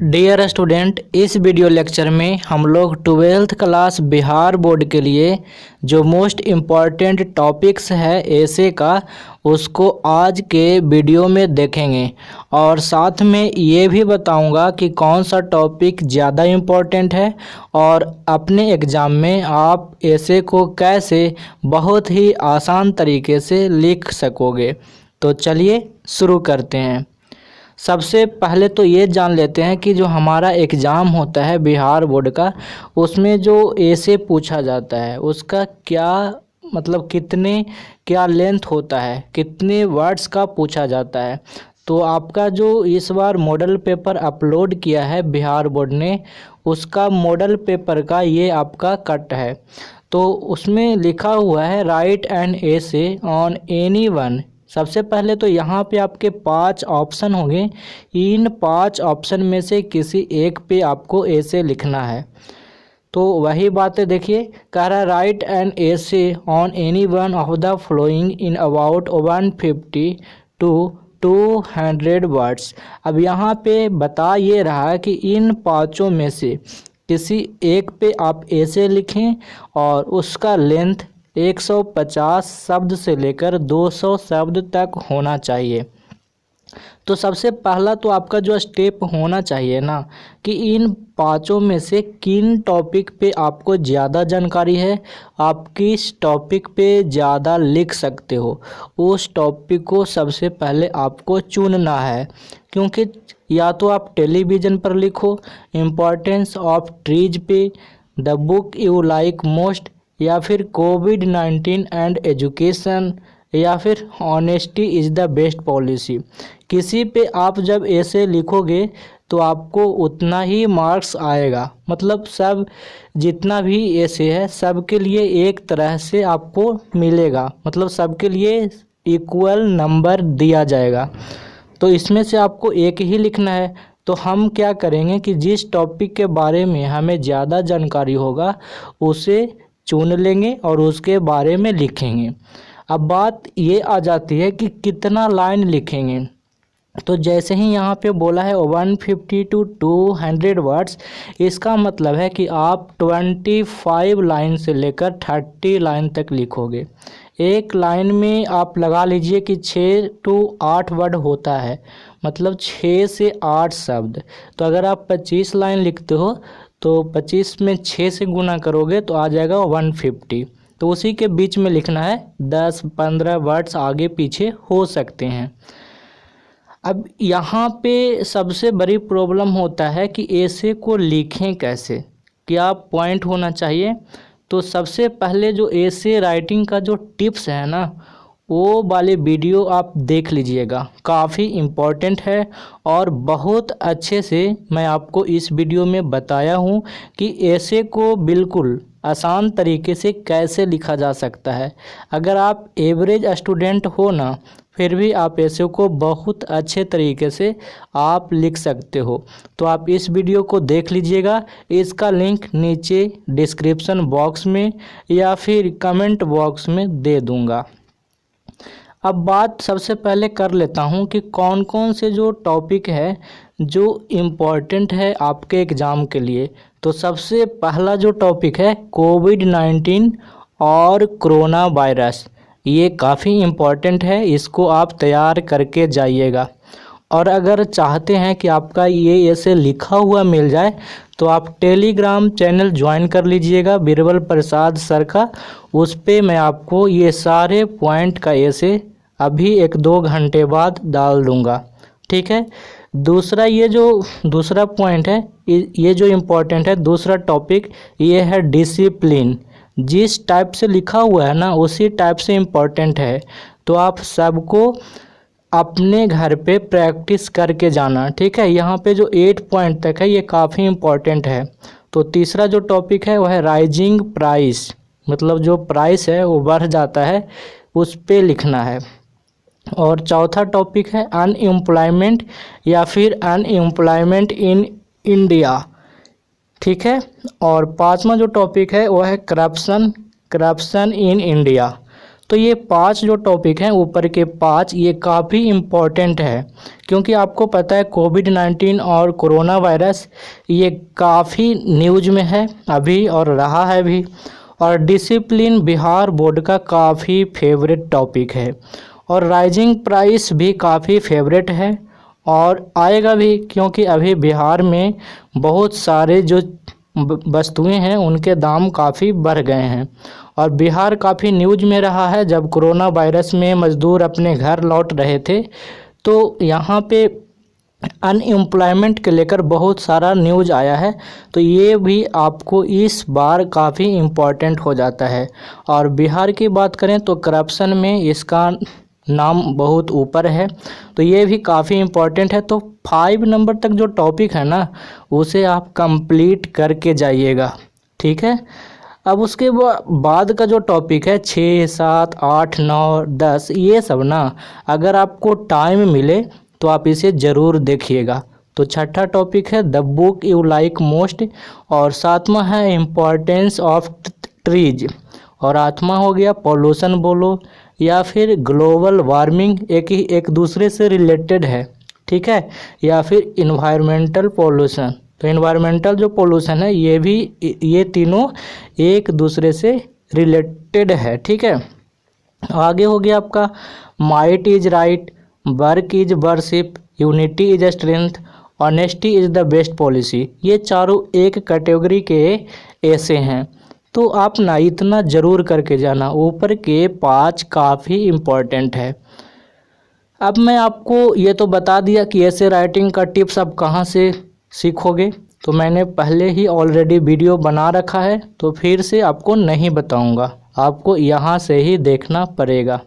Dear student, इस video lecture में हम लोग 12th क्लास बिहार बोर्ड के लिए जो मोस्ट इम्पॉर्टेंट टॉपिक्स है एसे का उसको आज के वीडियो में देखेंगे और साथ में ये भी बताऊंगा कि कौन सा टॉपिक ज़्यादा इम्पॉर्टेंट है और अपने एग्ज़ाम में आप एसे को कैसे बहुत ही आसान तरीके से लिख सकोगे। तो चलिए शुरू करते हैं। सबसे पहले तो ये जान लेते हैं कि जो हमारा एग्ज़ाम होता है बिहार बोर्ड का, उसमें जो एसे पूछा जाता है उसका क्या मतलब क्या लेंथ होता है, कितने वर्ड्स का पूछा जाता है। तो आपका जो इस बार मॉडल पेपर अपलोड किया है बिहार बोर्ड ने, उसका मॉडल पेपर का ये आपका कट है। तो उसमें लिखा हुआ है write an essay on any one. सबसे पहले तो यहाँ पे आपके 5 ऑप्शन होंगे, इन 5 ऑप्शन में से किसी एक पे आपको एसे लिखना है। तो वही बातें देखिए, कह रहा है write an essay on any one of the following in about 150 to 200 words. अब यहाँ पे बता ये रहा है कि इन पाँचों में से किसी एक पे आप एसे लिखें और उसका लेंथ 150 शब्द से लेकर 200 शब्द तक होना चाहिए। तो सबसे पहला तो आपका जो स्टेप होना चाहिए ना कि इन पांचों में से किन टॉपिक पे आपको ज़्यादा जानकारी है, आप किस टॉपिक पे ज़्यादा लिख सकते हो, उस टॉपिक को सबसे पहले आपको चुनना है। क्योंकि या तो आप टेलीविज़न पर लिखो, इम्पोर्टेंस ऑफ ट्रीज पे, the book you like most, या फिर कोविड-19 एंड एजुकेशन, या फिर honesty is the best policy. किसी पे आप जब ऐसे लिखोगे तो आपको उतना ही मार्क्स आएगा। मतलब सब जितना भी ऐसे है सबके लिए एक तरह से आपको मिलेगा, मतलब सबके लिए इक्वल नंबर दिया जाएगा। तो इसमें से आपको एक ही लिखना है। तो हम क्या करेंगे कि जिस टॉपिक के बारे में हमें ज़्यादा जानकारी होगा उसे चुन लेंगे और उसके बारे में लिखेंगे। अब बात ये आ जाती है कि कितना लाइन लिखेंगे। तो जैसे ही यहाँ पे बोला है 150 to 200 वर्ड्स, इसका मतलब है कि आप 25 लाइन से लेकर 30 लाइन तक लिखोगे। एक लाइन में आप लगा लीजिए कि 6 to 8 वर्ड होता है, मतलब 6 से 8 शब्द। तो अगर आप 25 लाइन लिखते हो तो 25 में 6 से गुना करोगे तो आ जाएगा 150। तो उसी के बीच में लिखना है, 10-15 वर्ड्स आगे पीछे हो सकते हैं। अब यहाँ पे सबसे बड़ी प्रॉब्लम होता है कि एसे को लिखें कैसे, क्या पॉइंट होना चाहिए। तो सबसे पहले जो एसे राइटिंग का जो टिप्स है ना, वो वाले वीडियो आप देख लीजिएगा, काफ़ी इम्पोर्टेंट है और बहुत अच्छे से मैं आपको इस वीडियो में बताया हूँ कि एसे को बिल्कुल आसान तरीके से कैसे लिखा जा सकता है। अगर आप एवरेज स्टूडेंट हो ना, फिर भी आप एसे को बहुत अच्छे तरीके से आप लिख सकते हो। तो आप इस वीडियो को देख लीजिएगा, इसका लिंक नीचे डिस्क्रिप्शन बॉक्स में या फिर कमेंट बॉक्स में दे दूँगा। अब बात सबसे पहले कर लेता हूं कि कौन कौन से जो टॉपिक है जो इम्पोर्टेंट है आपके एग्ज़ाम के लिए। तो सबसे पहला जो टॉपिक है कोविड-19 और कोरोना वायरस, ये काफ़ी इम्पोर्टेंट है, इसको आप तैयार करके जाइएगा। और अगर चाहते हैं कि आपका ये ऐसे लिखा हुआ मिल जाए तो आप टेलीग्राम चैनल ज्वाइन कर लीजिएगा बीरबल प्रसाद सर का। उस पर मैं आपको ये सारे पॉइंट का ऐसे अभी 1-2 घंटे बाद डाल दूंगा, ठीक है। दूसरा, ये जो दूसरा पॉइंट है, ये जो इम्पोर्टेंट है दूसरा टॉपिक, ये है डिसिप्लिन। जिस टाइप से लिखा हुआ है ना उसी टाइप से इम्पोर्टेंट है। तो आप सबको अपने घर पे प्रैक्टिस करके जाना, ठीक है। यहाँ पे जो 8 पॉइंट तक है ये काफ़ी इम्पोर्टेंट है। तो तीसरा जो टॉपिक है वह है राइजिंग प्राइस, मतलब जो प्राइस है वो बढ़ जाता है, उस पे लिखना है। और चौथा टॉपिक है अनएम्प्लॉयमेंट या फिर अनएम्प्लॉयमेंट इन इंडिया, ठीक है। और पांचवा जो टॉपिक है वो है करप्शन इन इंडिया। तो ये 5 जो टॉपिक हैं ऊपर के 5 ये काफ़ी इम्पोर्टेंट है, क्योंकि आपको पता है कोविड-19 और कोरोना वायरस ये काफ़ी न्यूज में है अभी और रहा है भी, और डिसिप्लिन बिहार बोर्ड का काफ़ी फेवरेट टॉपिक है, और राइजिंग प्राइस भी काफ़ी फेवरेट है और आएगा भी, क्योंकि अभी बिहार में बहुत सारे जो वस्तुएं हैं उनके दाम काफ़ी बढ़ गए हैं, और बिहार काफ़ी न्यूज में रहा है। जब कोरोना वायरस में मज़दूर अपने घर लौट रहे थे तो यहाँ पे अनएम्प्लॉयमेंट के लेकर बहुत सारा न्यूज आया है, तो ये भी आपको इस बार काफ़ी इम्पोर्टेंट हो जाता है। और बिहार की बात करें तो करप्शन में इसका नाम बहुत ऊपर है, तो ये भी काफ़ी इम्पोर्टेंट है। तो 5 नंबर तक जो टॉपिक है ना उसे आप कंप्लीट करके जाइएगा, ठीक है। अब उसके बाद का जो टॉपिक है 6, 7, 8, 9, 10 ये सब ना अगर आपको टाइम मिले तो आप इसे ज़रूर देखिएगा। तो छठा टॉपिक है the book you like most, और 7वां है इम्पोर्टेंस ऑफ ट्रीज, और 8वां हो गया पॉल्यूशन बोलो या फिर ग्लोबल वार्मिंग, एक दूसरे से रिलेटेड है, ठीक है, या फिर इन्वायरमेंटल पॉल्यूशन। तो इन्वायरमेंटल जो पॉल्यूशन है ये तीनों एक दूसरे से रिलेटेड है, ठीक है। आगे हो गया आपका might is right, work is worship, unity is strength, honesty is the best policy. ये चारों एक कैटेगरी के ऐसे हैं, तो आप ना इतना ज़रूर करके जाना। ऊपर के 5 काफ़ी इम्पोर्टेंट है। अब मैं आपको ये तो बता दिया कि ऐसे राइटिंग का टिप्स आप कहाँ से सीखोगे, तो मैंने पहले ही ऑलरेडी वीडियो बना रखा है, तो फिर से आपको नहीं बताऊंगा, आपको यहाँ से ही देखना पड़ेगा।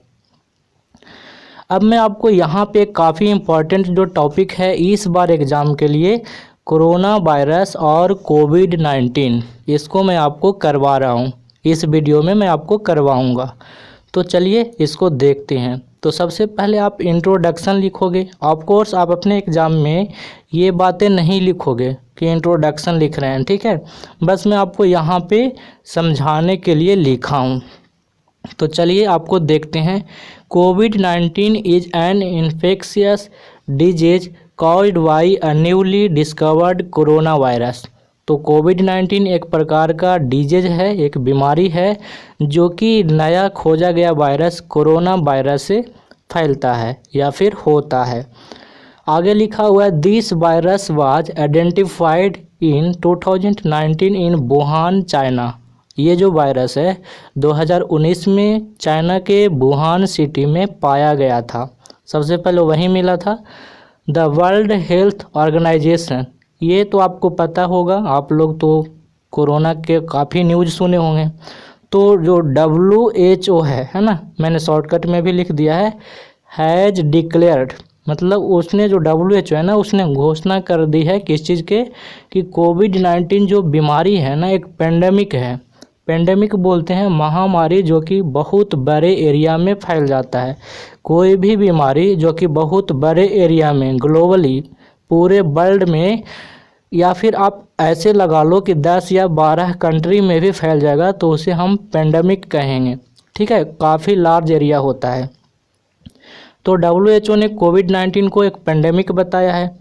अब मैं आपको यहाँ पे काफ़ी इम्पोर्टेंट जो टॉपिक है इस बार एग्ज़ाम के लिए, कोरोना वायरस और कोविड-19, इसको मैं आपको करवा रहा हूँ, इस वीडियो में मैं आपको करवाऊँगा। तो चलिए इसको देखते हैं। तो सबसे पहले आप इंट्रोडक्शन लिखोगे। ऑफ कोर्स आप अपने एग्ज़ाम में ये बातें नहीं लिखोगे कि इंट्रोडक्शन लिख रहे हैं, ठीक है, बस मैं आपको यहाँ पे समझाने के लिए लिखा हूँ। तो चलिए आपको देखते हैं। कोविड-19 is an infectious disease caused by a newly discovered corona virus. तो कोविड-19 एक प्रकार का डिजीज है, एक बीमारी है जो कि नया खोजा गया वायरस कोरोना वायरस से फैलता है या फिर होता है। आगे लिखा हुआ है this virus was identified in 2019 in Wuhan China. ये जो वायरस है 2019 में चाइना के वुहान सिटी में पाया गया था, सबसे पहले वहीं मिला था। द वर्ल्ड हेल्थ ऑर्गेनाइजेशन, ये तो आपको पता होगा, आप लोग तो कोरोना के काफ़ी न्यूज़ सुने होंगे। तो जो WHO है ना, मैंने शॉर्टकट में भी लिख दिया है, हैज़ डिक्लेयर्ड, मतलब उसने जो WHO है ना उसने घोषणा कर दी है किस चीज़ के, कि कोविड-19 जो बीमारी है ना एक पेंडेमिक है। पेंडेमिक बोलते हैं महामारी जो कि बहुत बड़े एरिया में फैल जाता है। कोई भी बीमारी जो कि बहुत बड़े एरिया में ग्लोबली पूरे वर्ल्ड में, या फिर आप ऐसे लगा लो कि 10 या 12 कंट्री में भी फैल जाएगा तो उसे हम पेंडेमिक कहेंगे, ठीक है, काफ़ी लार्ज एरिया होता है। तो WHO ने कोविड-19 को एक पेंडेमिक बताया है।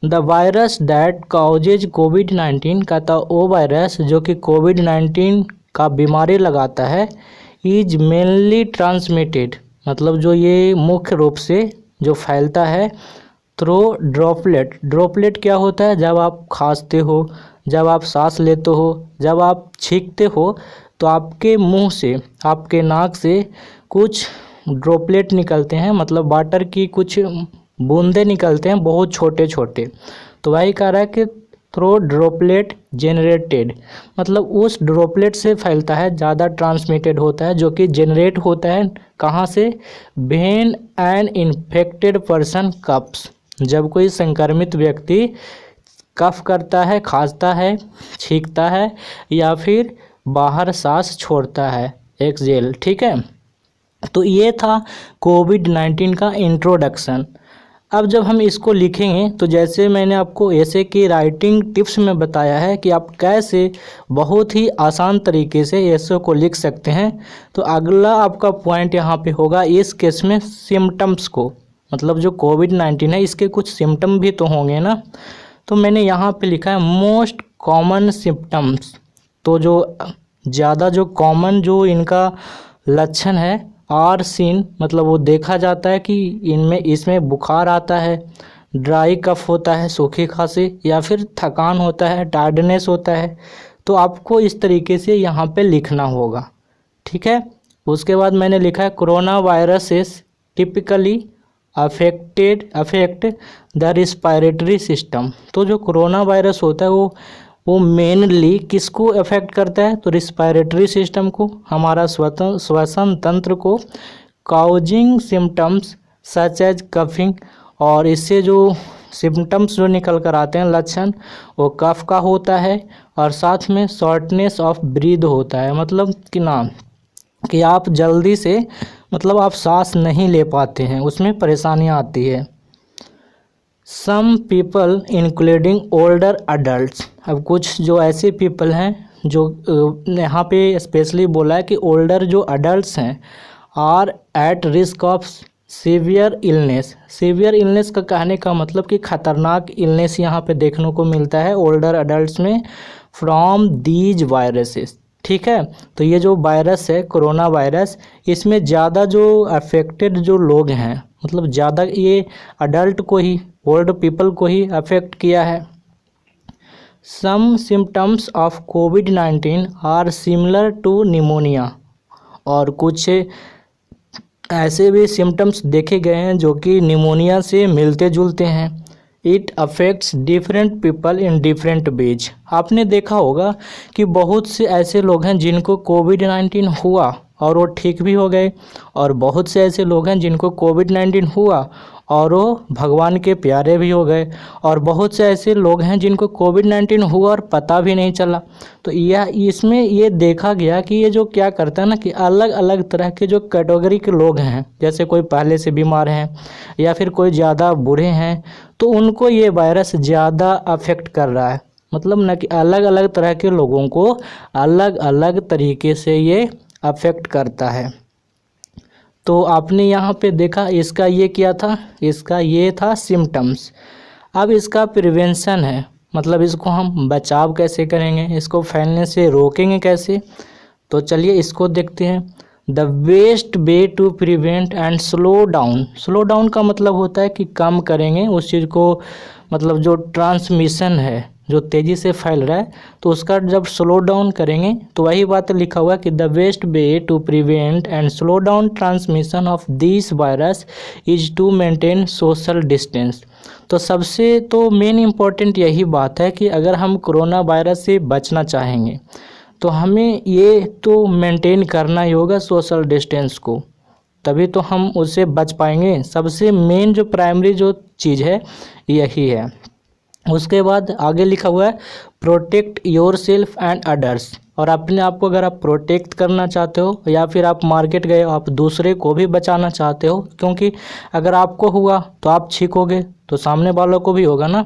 द वायरस दैट कॉजेज कोविड-19, कहता वो वायरस जो कि कोविड-19 का बीमारी लगाता है, इज मेनली ट्रांसमिटेड, मतलब जो ये मुख्य रूप से जो फैलता है थ्रू ड्रॉपलेट। ड्रॉपलेट क्या होता है, जब आप खांसते हो, जब आप सांस लेते हो, जब आप छींकते हो तो आपके मुंह से, आपके नाक से कुछ ड्रॉपलेट निकलते हैं, मतलब वाटर की कुछ बूंदे निकलते हैं बहुत छोटे छोटे। तो वही कह रहा है कि थ्रू ड्रॉपलेट जेनरेटेड, मतलब उस ड्रॉपलेट से फैलता है, ज़्यादा ट्रांसमिटेड होता है, जो कि जेनरेट होता है कहाँ से, when an infected person coughs, जब कोई संक्रमित व्यक्ति कफ करता है, खांसता है, छींकता है या फिर बाहर सांस छोड़ता है, एक्सहेल, ठीक है। तो ये था कोविड-19 का इंट्रोडक्शन। अब जब हम इसको लिखेंगे तो जैसे मैंने आपको ऐसे की राइटिंग टिप्स में बताया है कि आप कैसे बहुत ही आसान तरीके से ऐसे को लिख सकते हैं। तो अगला आपका पॉइंट यहाँ पे होगा इस केस में सिम्टम्स को, मतलब जो कोविड-19 है इसके कुछ सिम्टम भी तो होंगे ना। तो मैंने यहाँ पे लिखा है मोस्ट कॉमन सिम्टम्स। तो जो ज़्यादा जो कॉमन जो इनका लक्षण है आर सीन, मतलब वो देखा जाता है कि इसमें बुखार आता है, ड्राई कफ होता है, सूखी खांसी, या फिर थकान होता है, टायर्डनेस होता है। तो आपको इस तरीके से यहाँ पे लिखना होगा, ठीक है। उसके बाद मैंने लिखा है corona virus is typically affect the respiratory system. तो जो कोरोना वायरस होता है वो मेनली किसको अफेक्ट करता है, तो रिस्पायरेटरी सिस्टम को, हमारा श्वसन तंत्र को। Causing symptoms such as coughing, और इससे जो सिम्टम्स जो निकल कर आते हैं लक्षण, वो कफ का होता है, और साथ में शॉर्टनेस ऑफ ब्रीथ होता है, मतलब कि आप जल्दी से मतलब आप सांस नहीं ले पाते हैं, उसमें परेशानियाँ आती है। Some people including older adults, अब कुछ जो ऐसे पीपल हैं जो यहाँ पे स्पेशली बोला है कि ओल्डर जो अडल्ट्स हैं are at risk of severe illness. Severe illness का कहने का मतलब कि खतरनाक इलनेस यहाँ पे देखने को मिलता है ओल्डर अडल्ट्स में फ्रॉम दीज वायरसेस, ठीक है। तो ये जो वायरस है कोरोना वायरस, इसमें ज़्यादा जो अफेक्टेड जो लोग हैं, मतलब ज़्यादा ये अडल्ट को ही, ओल्ड पीपल को ही अफेक्ट किया है। सम सिम्टम्स ऑफ कोविड-19 आर सिमिलर टू निमोनिया, और कुछ ऐसे भी सिम्टम्स देखे गए हैं जो कि निमोनिया से मिलते जुलते हैं। It affects different people in different ways. आपने देखा होगा कि बहुत से ऐसे लोग हैं जिनको कोविड-19 हुआ और वो ठीक भी हो गए, और बहुत से ऐसे लोग हैं जिनको कोविड-19 हुआ और वो भगवान के प्यारे भी हो गए, और बहुत से ऐसे लोग हैं जिनको कोविड-19 हुआ और पता भी नहीं चला। तो यह इसमें ये देखा गया कि ये जो क्या करता है ना कि अलग अलग तरह के जो कैटेगरी के लोग हैं, जैसे कोई पहले से बीमार हैं या फिर कोई ज़्यादा बूढ़े हैं, तो उनको ये वायरस ज़्यादा अफेक्ट कर रहा है। मतलब ना कि अलग अलग तरह के लोगों को अलग अलग तरीके से ये अफेक्ट करता है। तो आपने यहाँ पे देखा इसका ये क्या था, इसका ये था सिम्टम्स। अब इसका प्रिवेंशन है, मतलब इसको हम बचाव कैसे करेंगे, इसको फैलने से रोकेंगे कैसे। तो चलिए इसको देखते हैं। The best way to prevent and slow down. Slow down का मतलब होता है कि कम करेंगे उस चीज़ को, मतलब जो ट्रांसमिशन है जो तेज़ी से फैल रहा है, तो उसका जब स्लो डाउन करेंगे तो वही बात लिखा हुआ है कि the best way to prevent and slow down transmission of this virus is to maintain social distance. तो सबसे तो मेन इम्पॉर्टेंट यही बात है कि अगर हम कोरोना वायरस से बचना चाहेंगे तो हमें ये तो मेंटेन करना ही होगा सोशल डिस्टेंस को, तभी तो हम उससे बच पाएंगे। सबसे मेन जो प्राइमरी जो चीज़ है यही है। उसके बाद आगे लिखा हुआ है protect your self and others, और अपने आप को अगर आप प्रोटेक्ट करना चाहते हो या फिर आप मार्केट गए आप दूसरे को भी बचाना चाहते हो, क्योंकि अगर आपको हुआ तो आप छीकोगे तो सामने वालों को भी होगा ना।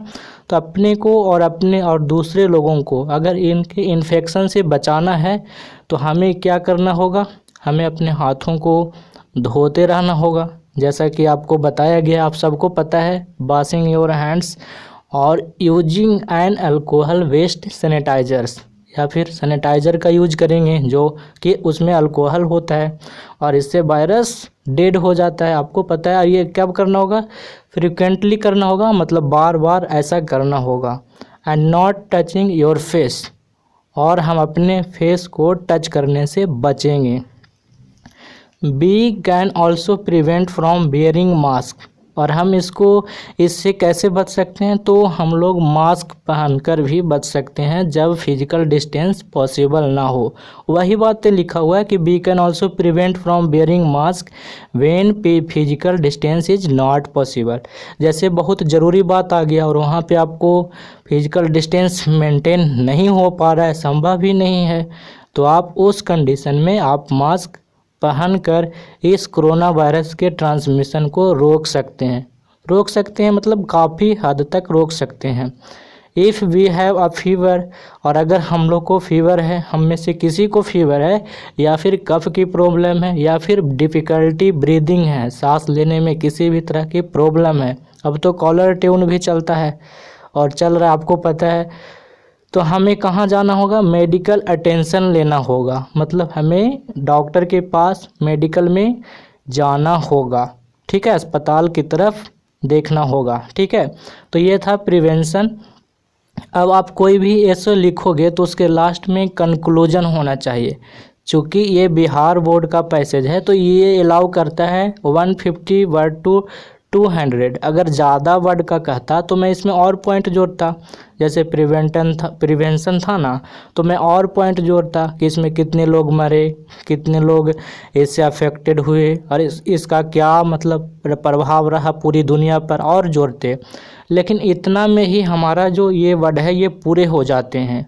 तो अपने को और अपने और दूसरे लोगों को अगर इनके इन्फेक्शन से बचाना है तो हमें क्या करना होगा, हमें अपने हाथों को धोते रहना होगा, जैसा कि आपको बताया गया, आप सबको पता है, वॉशिंग योर हैंड्स और using an alcohol based sanitisers, या फिर सैनिटाइज़र का यूज करेंगे जो कि उसमें अल्कोहल होता है और इससे वायरस डेड हो जाता है। आपको पता है ये कब करना होगा, फ्रिक्वेंटली करना होगा, मतलब बार बार ऐसा करना होगा। And not touching your face, और हम अपने फेस को टच करने से बचेंगे। We can also prevent from wearing mask, और हम इससे कैसे बच सकते हैं, तो हम लोग मास्क पहनकर भी बच सकते हैं जब फिजिकल डिस्टेंस पॉसिबल ना हो। वही बात लिखा हुआ है कि we can also prevent from wearing mask when physical distance is not possible. जैसे बहुत ज़रूरी बात आ गया और वहाँ पे आपको फिजिकल डिस्टेंस मेंटेन नहीं हो पा रहा है, संभव ही नहीं है, तो आप उस कंडीशन में आप मास्क पहनकर इस कोरोना वायरस के ट्रांसमिशन को रोक सकते हैं। रोक सकते हैं, मतलब काफ़ी हद तक रोक सकते हैं। If we have a fever, और अगर हम लोग को फीवर है, हम में से किसी को फीवर है, या फिर कफ की प्रॉब्लम है, या फिर डिफ़िकल्टी ब्रीदिंग है, सांस लेने में किसी भी तरह की प्रॉब्लम है, अब तो कॉलर ट्यून भी चलता है और चल रहा है, आपको पता है, तो हमें कहाँ जाना होगा? मेडिकल अटेंशन लेना होगा, मतलब हमें डॉक्टर के पास मेडिकल में जाना होगा, ठीक है, अस्पताल की तरफ देखना होगा, ठीक है। तो ये था प्रिवेंशन। अब आप कोई भी ऐसे लिखोगे तो उसके लास्ट में कंक्लूजन होना चाहिए। चूँकि ये बिहार बोर्ड का पैसेज है तो ये अलाउ करता है 150 वर्ड टू 200। अगर ज़्यादा वर्ड का कहता तो मैं इसमें और पॉइंट जोड़ता, जैसे प्रिवेंशन था ना, तो मैं और पॉइंट जोड़ता कि इसमें कितने लोग मरे, कितने लोग इससे अफेक्टेड हुए, और इसका क्या मतलब प्रभाव रहा पूरी दुनिया पर, और जोड़ते। लेकिन इतना में ही हमारा जो ये वर्ड है ये पूरे हो जाते हैं।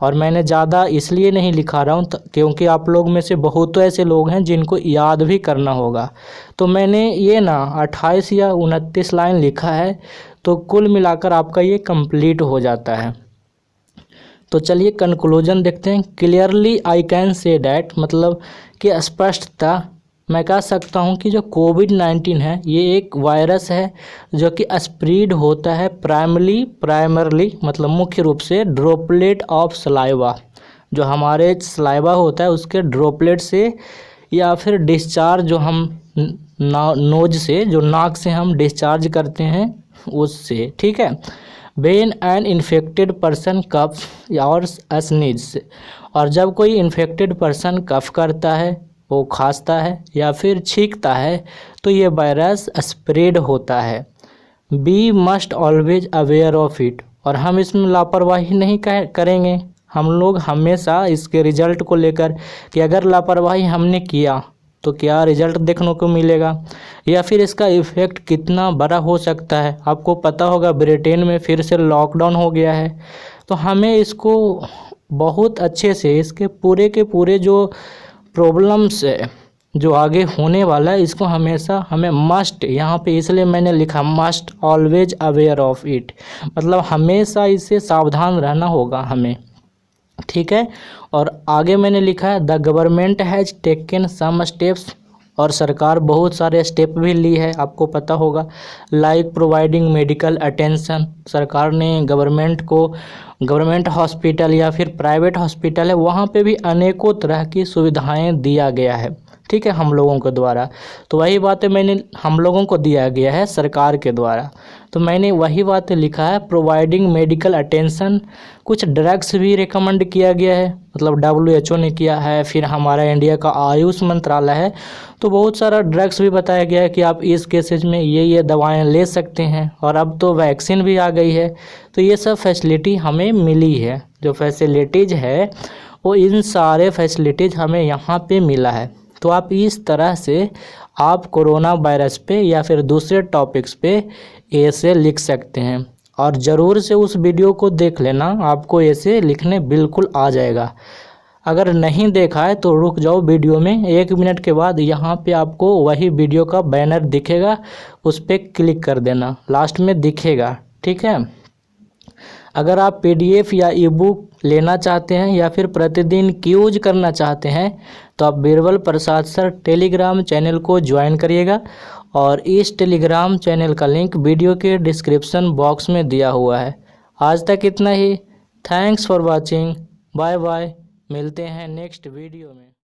और मैंने ज़्यादा इसलिए नहीं लिखा रहा हूँ क्योंकि आप लोग में से बहुत तो ऐसे लोग हैं जिनको याद भी करना होगा। तो मैंने ये ना 28 या 29 लाइन लिखा है, तो कुल मिलाकर आपका ये कंप्लीट हो जाता है। तो चलिए कंक्लूजन देखते हैं। Clearly I can say that, मतलब कि स्पष्टता मैं कह सकता हूँ कि जो कोविड-19 है ये एक वायरस है जो कि स्प्रेड होता है प्राइमरली मतलब मुख्य रूप से ड्रॉपलेट ऑफ सलाइवा, जो हमारे सलाइवा होता है उसके ड्रॉपलेट से, या फिर डिस्चार्ज जो हम नोज से, जो नाक से हम डिस्चार्ज करते हैं उससे, ठीक है। व्हेन एन इन्फेक्टेड पर्सन कफ और स्नीज, और जब कोई इन्फेक्टेड पर्सन कफ करता है, वो खांसता है या फिर छींकता है, तो ये वायरस स्प्रेड होता है। Be must always aware of it, और हम इसमें लापरवाही नहीं करेंगे। हम लोग हमेशा इसके रिजल्ट को लेकर कि अगर लापरवाही हमने किया तो क्या रिजल्ट देखने को मिलेगा, या फिर इसका इफ़ेक्ट कितना बड़ा हो सकता है। आपको पता होगा ब्रिटेन में फिर से लॉकडाउन हो गया है, तो हमें इसको बहुत अच्छे से, इसके पूरे के पूरे जो प्रॉब्लम्स है जो आगे होने वाला है, इसको हमेशा हमें मस्ट, यहाँ पे इसलिए मैंने लिखा must always aware of it, मतलब हमेशा इससे सावधान रहना होगा हमें, ठीक है। और आगे मैंने लिखा है the government has taken some steps, और सरकार बहुत सारे स्टेप भी ली है, आपको पता होगा, लाइक प्रोवाइडिंग मेडिकल अटेंशन। सरकार ने गवर्नमेंट हॉस्पिटल या फिर प्राइवेट हॉस्पिटल है वहाँ पे भी अनेकों तरह की सुविधाएं दिया गया है, ठीक है, हम लोगों के द्वारा। तो वही बातें मैंने, हम लोगों को दिया गया है सरकार के द्वारा, तो मैंने वही बातें लिखा है। प्रोवाइडिंग मेडिकल अटेंशन, कुछ ड्रग्स भी रिकमेंड किया गया है, मतलब WHO ने किया है, फिर हमारा इंडिया का आयुष मंत्रालय है, तो बहुत सारा ड्रग्स भी बताया गया है कि आप इस केसेज में ये दवाएं ले सकते हैं। और अब तो वैक्सीन भी आ गई है, तो ये सब फैसिलिटी हमें मिली है। जो फैसिलिटीज़ है वो इन सारे फैसिलिटीज़ हमें यहाँ पे मिला है। तो आप इस तरह से आप कोरोना वायरस पे या फिर दूसरे टॉपिक्स पे ऐसे लिख सकते हैं, और ज़रूर से उस वीडियो को देख लेना, आपको ऐसे लिखने बिल्कुल आ जाएगा। अगर नहीं देखा है तो रुक जाओ वीडियो में, 1 मिनट के बाद यहाँ पे आपको वही वीडियो का बैनर दिखेगा, उस पर क्लिक कर देना, लास्ट में दिखेगा, ठीक है। अगर आप PDF या ई-बुक लेना चाहते हैं या फिर प्रतिदिन यूज करना चाहते हैं तो आप Birbal Prasad sir Telegram channel को ज्वाइन करिएगा, और इस टेलीग्राम चैनल का लिंक वीडियो के डिस्क्रिप्शन बॉक्स में दिया हुआ है। आज तक इतना ही, thanks for watching, bye bye, मिलते हैं नेक्स्ट वीडियो में।